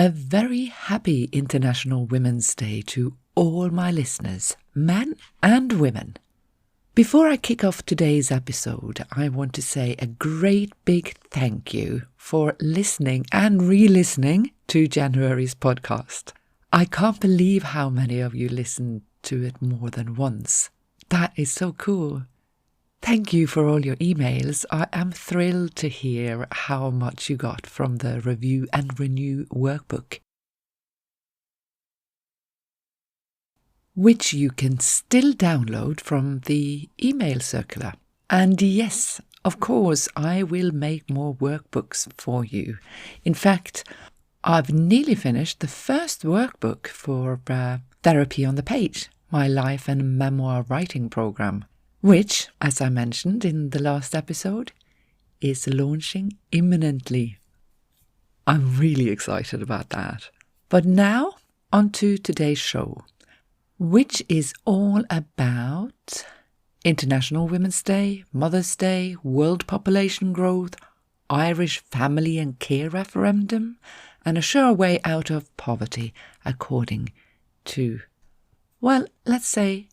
A very happy International Women's Day to all my listeners, men and women. Before I kick off today's episode, I want to say a great big thank you for listening and re-listening to January's podcast. I can't believe how many of you listened to it more than once. That is so cool. Thank you for all your emails. I am thrilled to hear how much you got from the Review and Renew workbook, which you can still download from the email circular. And yes, of course, I will make more workbooks for you. In fact, I've nearly finished the first workbook for Therapy on the Page, my life and memoir writing program, which, as I mentioned in the last episode, is launching imminently. I'm really excited about that. But now, on to today's show, which is all about International Women's Day, Mother's Day, world population growth, Irish family and care referendum, and a sure way out of poverty, according to, well, let's say,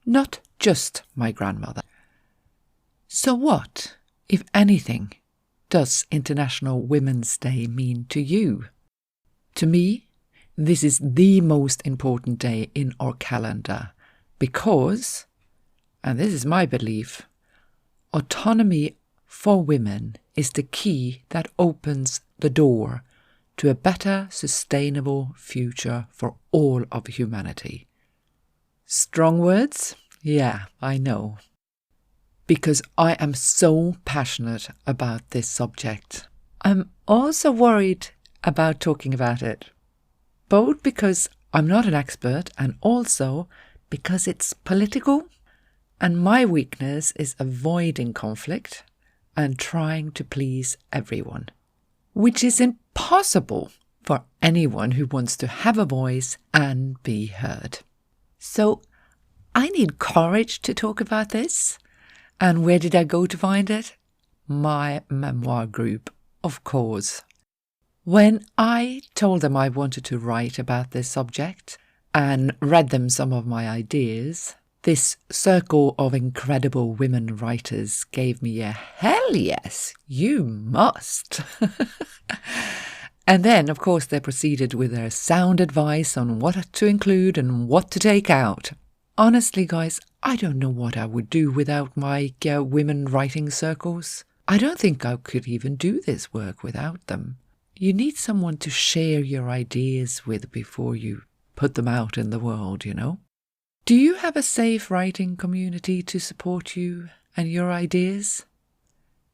not just my grandmother. So what, if anything, does International Women's Day mean to you? To me, this is the most important day in our calendar because, and this is my belief, autonomy for women is the key that opens the door to a better, sustainable future for all of humanity. Strong words? Yeah, I know. Because I am so passionate about this subject. I'm also worried about talking about it, both because I'm not an expert and also because it's political, and my weakness is avoiding conflict and trying to please everyone, which is impossible for anyone who wants to have a voice and be heard. So I need courage to talk about this. And where did I go to find it? My memoir group, of course. When I told them I wanted to write about this subject and read them some of my ideas, this circle of incredible women writers gave me a hell yes, you must. And then, of course, they proceeded with their sound advice on what to include and what to take out. Honestly, guys, I don't know what I would do without my women writing circles. I don't think I could even do this work without them. You need someone to share your ideas with before you put them out in the world, you know? Do you have a safe writing community to support you and your ideas?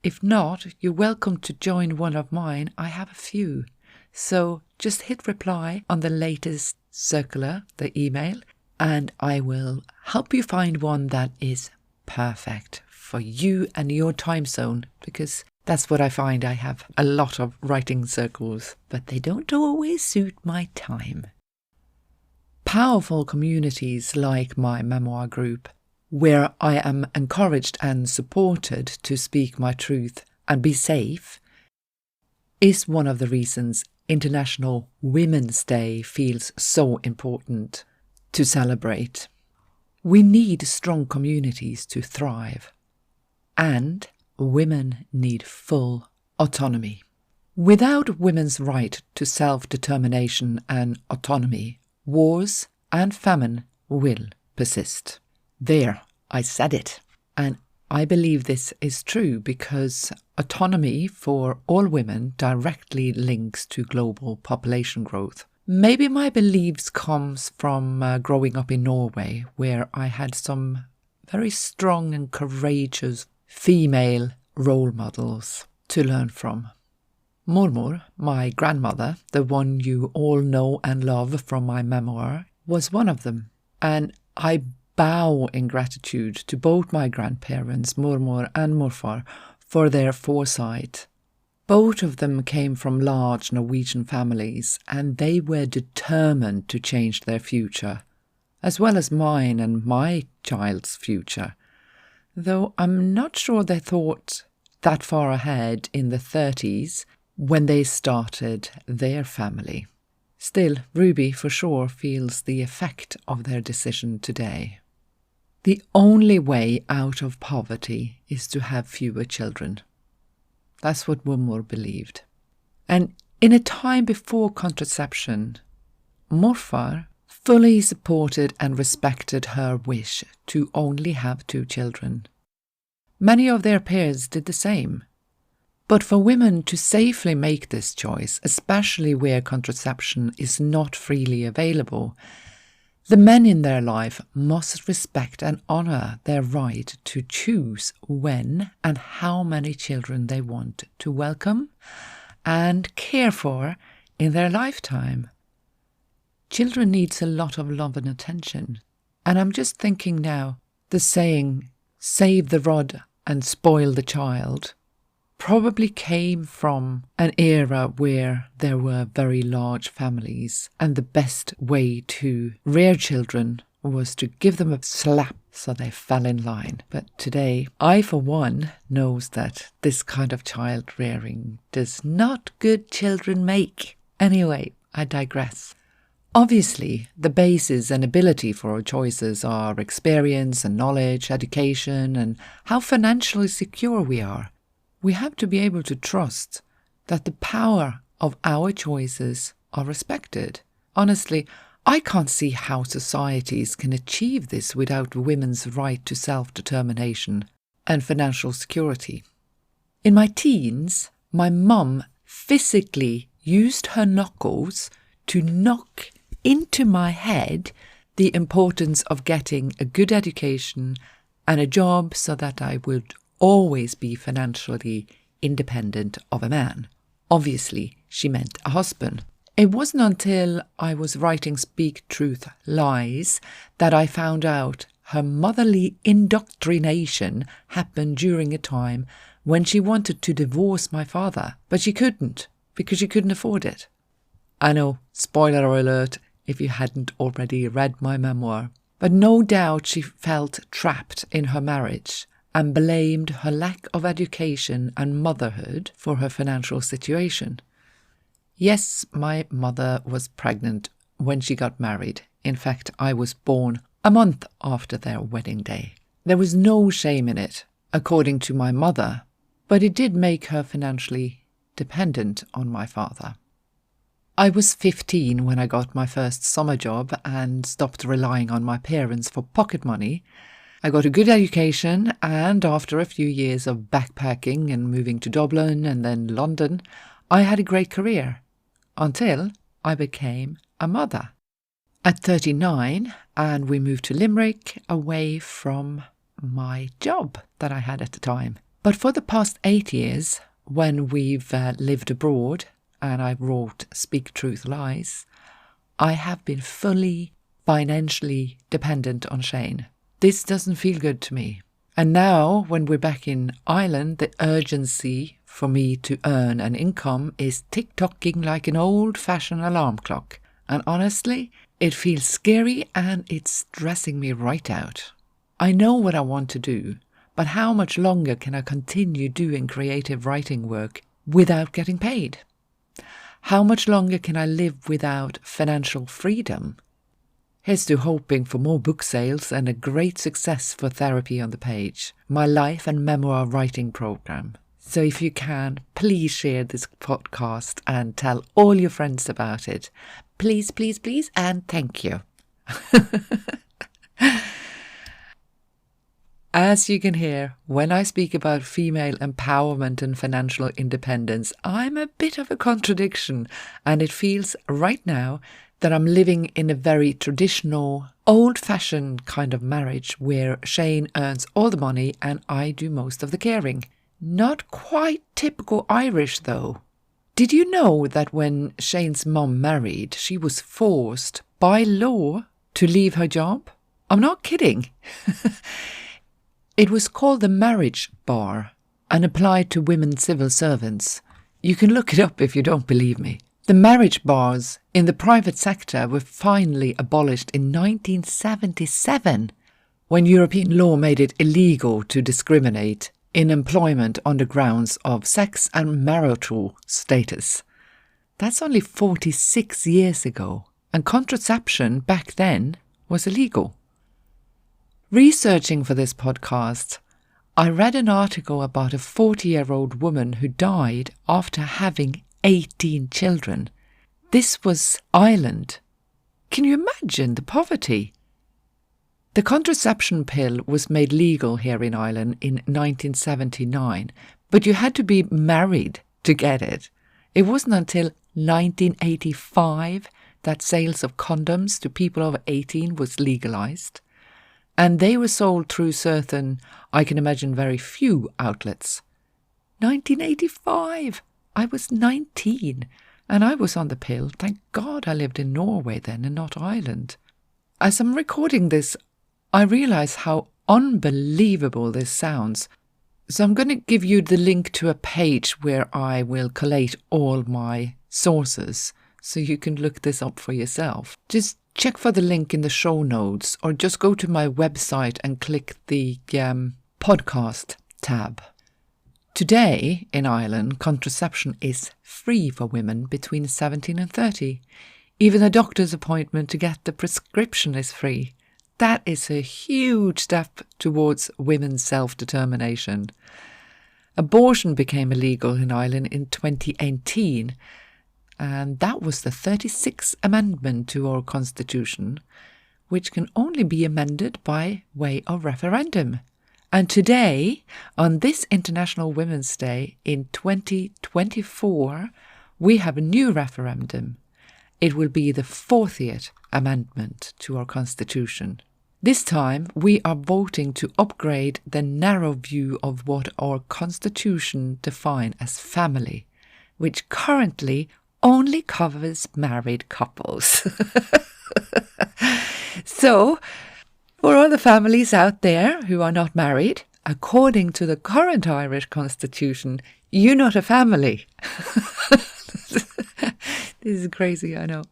If not, you're welcome to join one of mine. I have a few. So just hit reply on the latest circular, the email, and I will help you find one that is perfect for you and your time zone, because that's what I find. I have a lot of writing circles, but they don't always suit my time. Powerful communities like my memoir group, where I am encouraged and supported to speak my truth and be safe, is one of the reasons International Women's Day feels so important to celebrate. We need strong communities to thrive, and women need full autonomy. Without women's right to self-determination and autonomy, wars and famine will persist. There, I said it. And I believe this is true because autonomy for all women directly links to global population growth. Maybe my beliefs comes from growing up in Norway, where I had some very strong and courageous female role models to learn from. Mormor, my grandmother, the one you all know and love from my memoir, was one of them. And I bow in gratitude to both my grandparents, Mormor and Morfar, for their foresight. Both of them came from large Norwegian families, and they were determined to change their future, as well as mine and my child's future, though I'm not sure they thought that far ahead in the 30s when they started their family. Still, Ruby for sure feels the effect of their decision today. The only way out of poverty is to have fewer children. That's what Wumor believed. And in a time before contraception, Morfar fully supported and respected her wish to only have 2 children. Many of their peers did the same. But for women to safely make this choice, especially where contraception is not freely available, the men in their life must respect and honour their right to choose when and how many children they want to welcome and care for in their lifetime. Children needs a lot of love and attention. And I'm just thinking now, the saying, save the rod and spoil the child, probably came from an era where there were very large families, and the best way to rear children was to give them a slap so they fell in line. But today, I for one knows that this kind of child rearing does not good children make. Anyway, I digress. Obviously, the basis and ability for our choices are experience and knowledge, education, and how financially secure we are. We have to be able to trust that the power of our choices are respected. Honestly, I can't see how societies can achieve this without women's right to self-determination and financial security. In my teens, my mum physically used her knuckles to knock into my head the importance of getting a good education and a job so that I would always be financially independent of a man. Obviously, she meant a husband. It wasn't until I was writing Speak Truth Lies that I found out her motherly indoctrination happened during a time when she wanted to divorce my father, but she couldn't because she couldn't afford it. I know, spoiler alert if you hadn't already read my memoir, but no doubt she felt trapped in her marriage and blamed her lack of education and motherhood for her financial situation. Yes, my mother was pregnant when she got married. In fact, I was born a month after their wedding day. There was no shame in it, according to my mother, but it did make her financially dependent on my father. I was 15 when I got my first summer job and stopped relying on my parents for pocket money. I got a good education, and after a few years of backpacking and moving to Dublin and then London, I had a great career, until I became a mother. At 39, and we moved to Limerick, away from my job that I had at the time. But for the past 8 years, when we've lived abroad, and I wrote Speak Truth Lies, I have been fully financially dependent on Shane. This doesn't feel good to me. And now, when we're back in Ireland, the urgency for me to earn an income is tick-tocking like an old-fashioned alarm clock. And honestly, it feels scary and it's stressing me right out. I know what I want to do, but how much longer can I continue doing creative writing work without getting paid? How much longer can I live without financial freedom? Here's to hoping for more book sales and a great success for Therapy on the Page, my life and memoir writing program. So if you can, please share this podcast and tell all your friends about it. Please, please, please, and thank you. As you can hear, when I speak about female empowerment and financial independence, I'm a bit of a contradiction, and it feels right now that I'm living in a very traditional, old-fashioned kind of marriage where Shane earns all the money and I do most of the caring. Not quite typical Irish, though. Did you know that when Shane's mum married, she was forced by law to leave her job? I'm not kidding. It was called the marriage bar and applied to women civil servants. You can look it up if you don't believe me. The marriage bars in the private sector were finally abolished in 1977, when European law made it illegal to discriminate in employment on the grounds of sex and marital status. That's only 46 years ago, and contraception back then was illegal. Researching for this podcast, I read an article about a 40-year-old woman who died after having 18 children. This was Ireland. Can you imagine the poverty? The contraception pill was made legal here in Ireland in 1979, but you had to be married to get it. It wasn't until 1985 that sales of condoms to people over 18 was legalised. And they were sold through certain, I can imagine, very few outlets. 1985! I was 19 and I was on the pill. Thank God I lived in Norway then and not Ireland. As I'm recording this, I realise how unbelievable this sounds. So I'm going to give you the link to a page where I will collate all my sources so you can look this up for yourself. Just check for the link in the show notes or just go to my website and click the podcast tab. Today in Ireland, contraception is free for women between 17 and 30. Even a doctor's appointment to get the prescription is free. That is a huge step towards women's self-determination. Abortion became illegal in Ireland in 2018, and that was the 36th amendment to our constitution, which can only be amended by way of referendum. And today, on this International Women's Day in 2024, we have a new referendum. It will be the 40th amendment to our constitution. This time, we are voting to upgrade the narrow view of what our constitution defines as family, which currently only covers married couples. So, for all the families out there who are not married, according to the current Irish constitution, you're not a family. This is crazy, I know.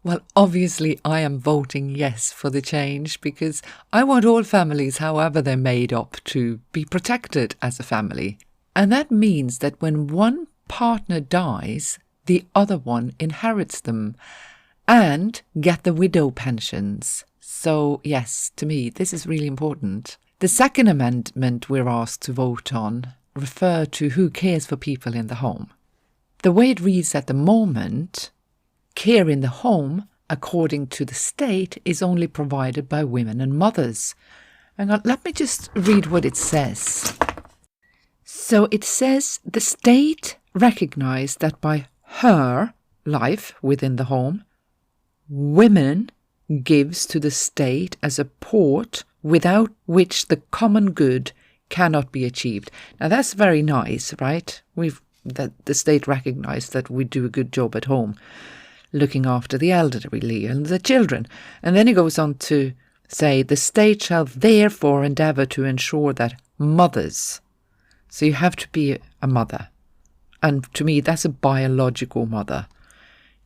Well, obviously I am voting yes for the change because I want all families, however they're made up, to be protected as a family. And that means that when one partner dies, the other one inherits them and get the widow pensions. So yes, to me, this is really important. The second amendment we're asked to vote on refers to who cares for people in the home. The way it reads at the moment, care in the home, according to the state, is only provided by women and mothers. Hang on, let me just read what it says. So it says the state recognised that by her life within the home, women gives to the state a support without which the common good cannot be achieved. Now that's very nice, right? That the state recognised that we do a good job at home, looking after the elderly and the children. And then he goes on to say, the state shall therefore endeavour to ensure that mothers, so you have to be a mother, and to me that's a biological mother,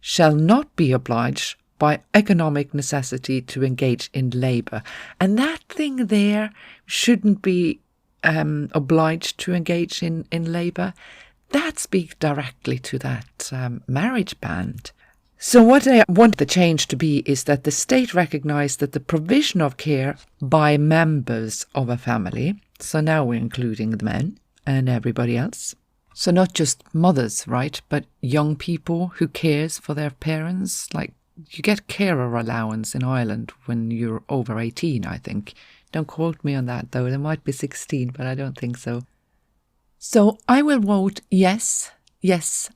shall not be obliged by economic necessity to engage in labour. And that thing there, shouldn't be obliged to engage in labour, that speaks directly to that marriage ban. So what I want the change to be is that the state recognise that the provision of care by members of a family, so now we're including the men and everybody else, so not just mothers, right, but young people who cares for their parents, like you get carer allowance in Ireland when you're over 18, I think. Don't quote me on that though, there might be 16, but I don't think so. So I will vote yes, yes,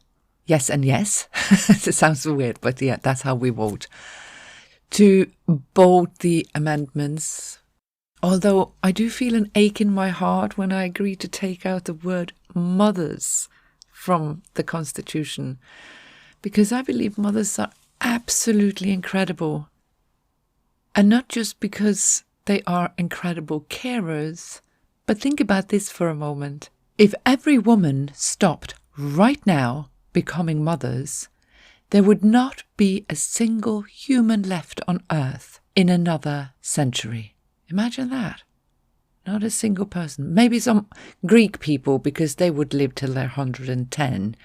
yes and yes. It sounds weird, but yeah, that's how we vote. To both the amendments. Although I do feel an ache in my heart when I agree to take out the word mothers from the Constitution, because I believe mothers are absolutely incredible. And not just because they are incredible carers, but think about this for a moment. If every woman stopped right now becoming mothers, there would not be a single human left on earth in another century. Imagine that. Not a single person. Maybe some Greek people, because they would live till they're 110.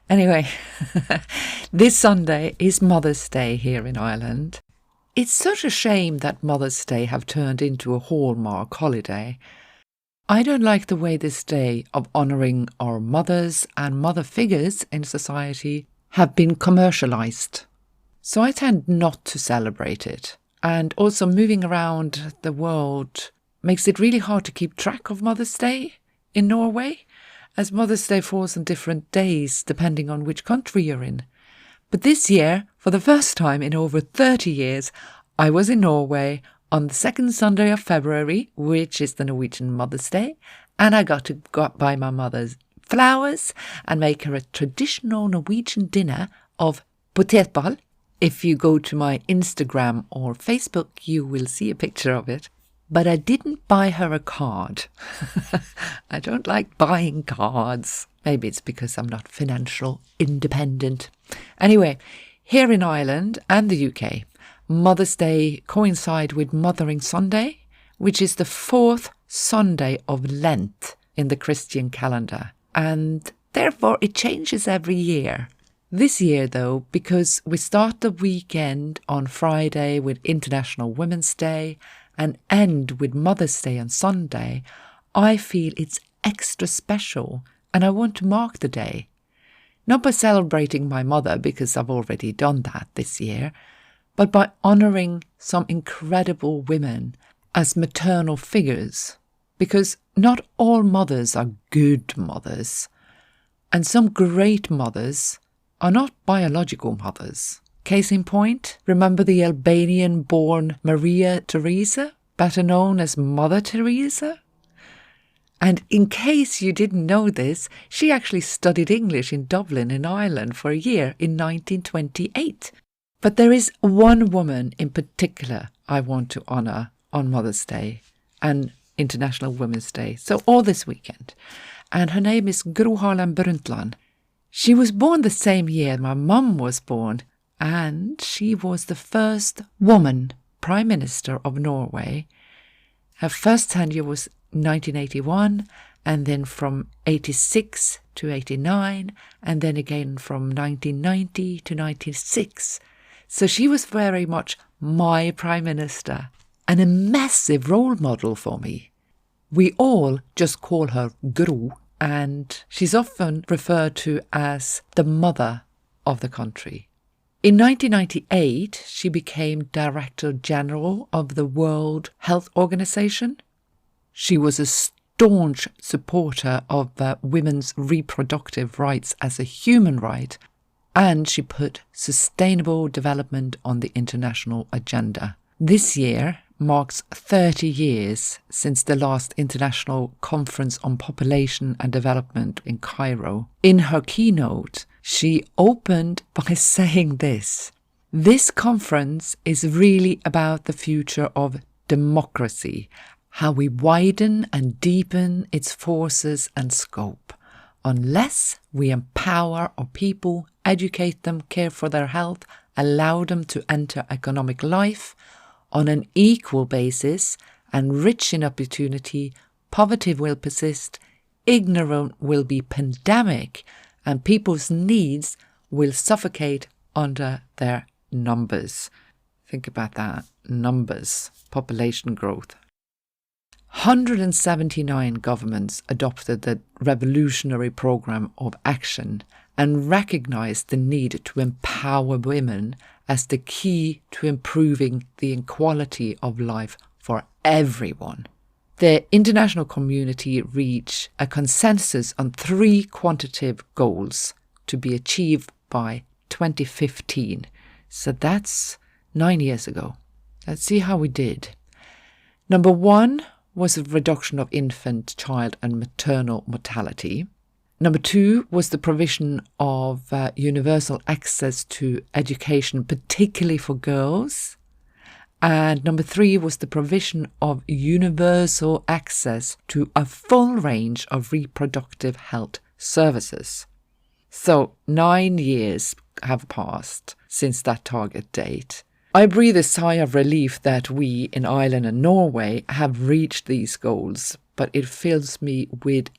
Anyway, this Sunday is Mother's Day here in Ireland. It's such a shame that Mother's Day have turned into a hallmark holiday. I don't like the way this day of honouring our mothers and mother figures in society have been commercialised. So I tend not to celebrate it. And also moving around the world makes it really hard to keep track of Mother's Day in Norway, as Mother's Day falls on different days depending on which country you're in. But this year, for the first time in over 30 years, I was in Norway on the second Sunday of February, which is the Norwegian Mother's Day, and I got to go buy my mother's flowers and make her a traditional Norwegian dinner of potetball. If you go to my Instagram or Facebook, you will see a picture of it. But I didn't buy her a card. I don't like buying cards. Maybe it's because I'm not financial independent. Anyway, here in Ireland and the UK, Mother's Day coincide with Mothering Sunday, which is the fourth Sunday of Lent in the Christian calendar. And therefore it changes every year. This year, though, because we start the weekend on Friday with International Women's Day and end with Mother's Day on Sunday, I feel it's extra special and I want to mark the day. Not by celebrating my mother, because I've already done that this year, but by honouring some incredible women as maternal figures. Because not all mothers are good mothers, and some great mothers are not biological mothers. Case in point, remember the Albanian-born Maria Theresa, better known as Mother Teresa? And in case you didn't know this, she actually studied English in Dublin in Ireland for a year in 1928. But there is one woman in particular I want to honour on Mother's Day and International Women's Day, so all this weekend. And her name is Gro Harlem Brundtland. She was born the same year my mum was born, and she was the first woman Prime Minister of Norway. Her first tenure was 1981, and then from 86 to 89, and then again from 1990 to 96. So she was very much my Prime Minister and a massive role model for me. We all just call her Gro, and she's often referred to as the mother of the country. In 1998, she became Director General of the World Health Organization. She was a staunch supporter of women's reproductive rights as a human right, and she put sustainable development on the international agenda. This year marks 30 years since the last International Conference on Population and Development in Cairo. In her keynote, she opened by saying this: "This conference is really about the future of democracy, how we widen and deepen its forces and scope. Unless we empower our people, educate them, care for their health, allow them to enter economic life on an equal basis and rich in opportunity, poverty will persist, ignorance will be pandemic, and people's needs will suffocate under their numbers." Think about that. Numbers. Population growth. 179 governments adopted the revolutionary program of action and recognized the need to empower women as the key to improving the equality of life for everyone. The international community reached a consensus on 3 quantitative goals to be achieved by 2015. So that's 9 years ago. Let's see how we did. Number 1 was a reduction of infant, child and maternal mortality. Number 2 was the provision of universal access to education, particularly for girls. And number 3 was the provision of universal access to a full range of reproductive health services. So 9 years have passed since that target date. I breathe a sigh of relief that we in Ireland and Norway have reached these goals, but it fills me with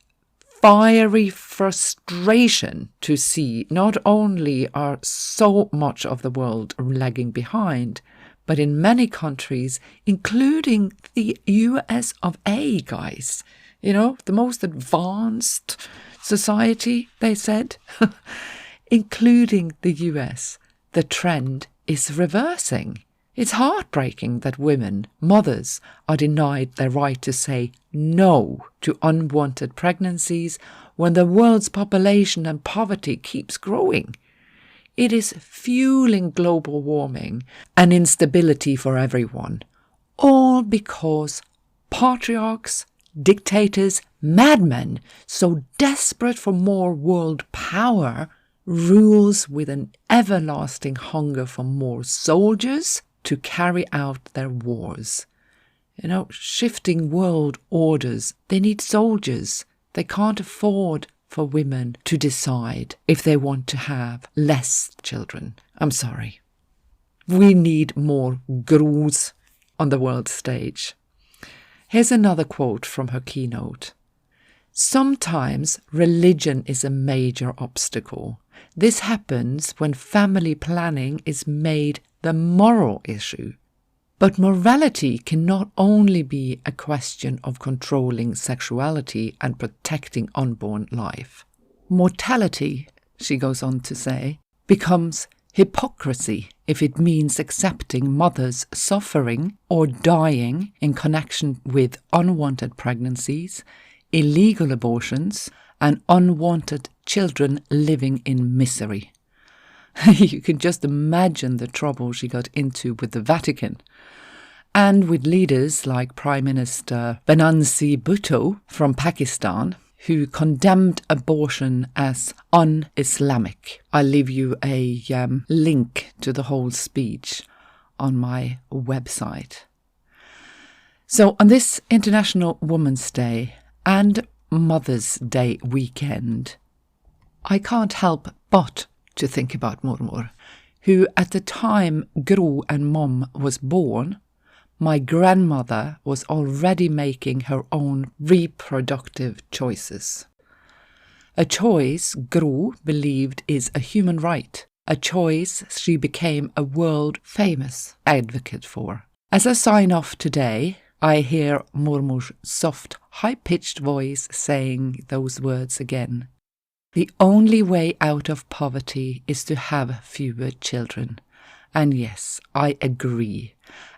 fiery frustration to see not only are so much of the world lagging behind, but in many countries, including the US of A, guys, the most advanced society, they said, including the US, the trend is reversing. It's heartbreaking that women, mothers, are denied their right to say no to unwanted pregnancies when the world's population and poverty keeps growing. It is fueling global warming and instability for everyone, all because patriarchs, dictators, madmen, so desperate for more world power, rules with an everlasting hunger for more soldiers to carry out their wars. Shifting world orders, they need soldiers. They can't afford for women to decide if they want to have less children. I'm sorry. We need more Gros on the world stage. Here's another quote from her keynote. Sometimes religion is a major obstacle. This happens when family planning is made the moral issue. But morality can not only be a question of controlling sexuality and protecting unborn life. Mortality, she goes on to say, becomes hypocrisy if it means accepting mothers suffering or dying in connection with unwanted pregnancies, illegal abortions, and unwanted children living in misery. You can just imagine the trouble she got into with the Vatican and with leaders like Prime Minister Benazir Bhutto from Pakistan, who condemned abortion as un-Islamic. I'll leave you a link to the whole speech on my website. So on this International Women's Day and Mother's Day weekend, I can't help but to think about Mormor, who at the time Gro and Mom was born, my grandmother was already making her own reproductive choices. A choice Gro believed is a human right, a choice she became a world-famous advocate for. As I sign off today, I hear Mormor's soft, high-pitched voice saying those words again. The only way out of poverty is to have fewer children. And yes, I agree.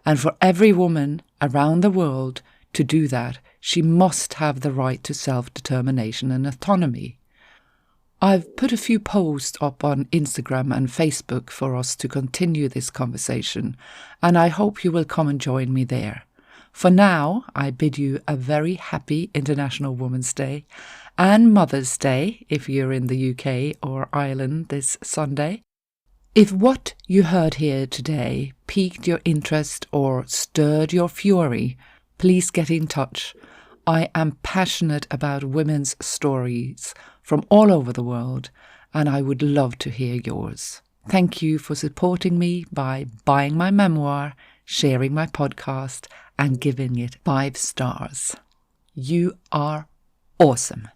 And for every woman around the world to do that, she must have the right to self-determination and autonomy. I've put a few posts up on Instagram and Facebook for us to continue this conversation, and I hope you will come and join me there. For now, I bid you a very happy International Women's Day and Mother's Day if you're in the UK or Ireland this Sunday. If what you heard here today piqued your interest or stirred your fury, please get in touch. I am passionate about women's stories from all over the world, and I would love to hear yours. Thank you for supporting me by buying my memoir, sharing my podcast, and giving it 5 stars. You are awesome.